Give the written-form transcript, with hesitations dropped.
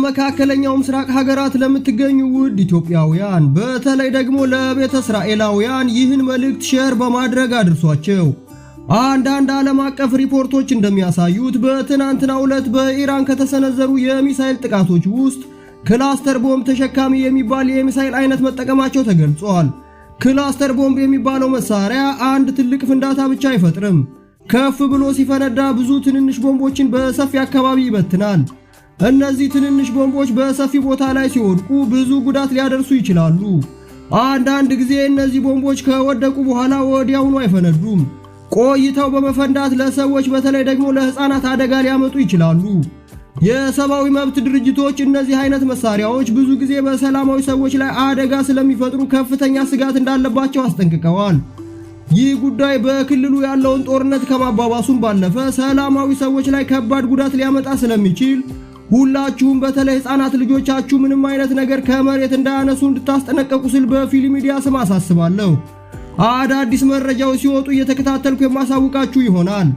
በመካከለኛው ምስራቅ ሀገራት ለምትገኙ ውድ ኢትዮጵያውያን በተለይ ደግሞ ለቤተ እስራኤላውያን ይህን መልእክት ሼር በማድረግ አድርሷቸው። አንዳንድ ዓለም አቀፍ ሪፖርቶች እንደሚያሳዩት በትናንትናው ዕለት በኢራን ከተሰነዘሩ የሚሳኤል ጥቃቶች ውስጥ ክላስተር ቦምብ ተሸካሚ የሚባል የሚሳኤል አይነት መጠቀማቸው ተገልጿል። ክላስተር ቦምብ የሚባለው መሳሪያ አንድ ትልቅ ፍንዳታ ብቻ አይፈጥርም። ከፍ ብሎ ሲፈነዳ ብዙ ትንንሽ ቦምቦችን በሰፊ አካባቢ ይበትናል። እነዚህ ትንንሽ ቦምቦች በሰፊ ቦታ ላይ ሲወድቁ ብዙ ጉዳት ሊያደርሱ ይችላሉ። አንዳንድ ጊዜ እነዚህ ቦምቦች ከወደቁ በኋላ ወዲያውኑ አይፈነዱም። ቆይተው በመፈንዳት ለሰዎች በተለይ ደግሞ ለሕፃናት አደጋ ሊያመጡ ይችላሉ። የሰብአዊ መብት ድርጅቶች እነዚህ አይነት መሳሪያዎች ብዙ ጊዜ በሰላማዊ ሰዎች ላይ አደጋ ስለሚፈጥሩ ከፍተኛ ስጋት እንዳለባቸው አስጠንቅቀዋል። ይህ ጉዳይ በክልሉ ያለውን ጦርነት ከማባባሱም ባለፈ ሰላማዊ ሰዎች ላይ ከባድ ጉዳት ሊያመጣ ስለሚችል ሁላችሁም በተለይ ሕፃናት ልጆቻችሁ ምንም አይነት ነገር ከመሬት እንዳያነሱ እንድታስጠነቀቁ ስል በፊልም ሚዲያ ስም አሳስባለሁ። አዳዲስ መረጃዎች ሲወጡ እየተከታተልኩ የማሳውቃችሁ ይሆናል።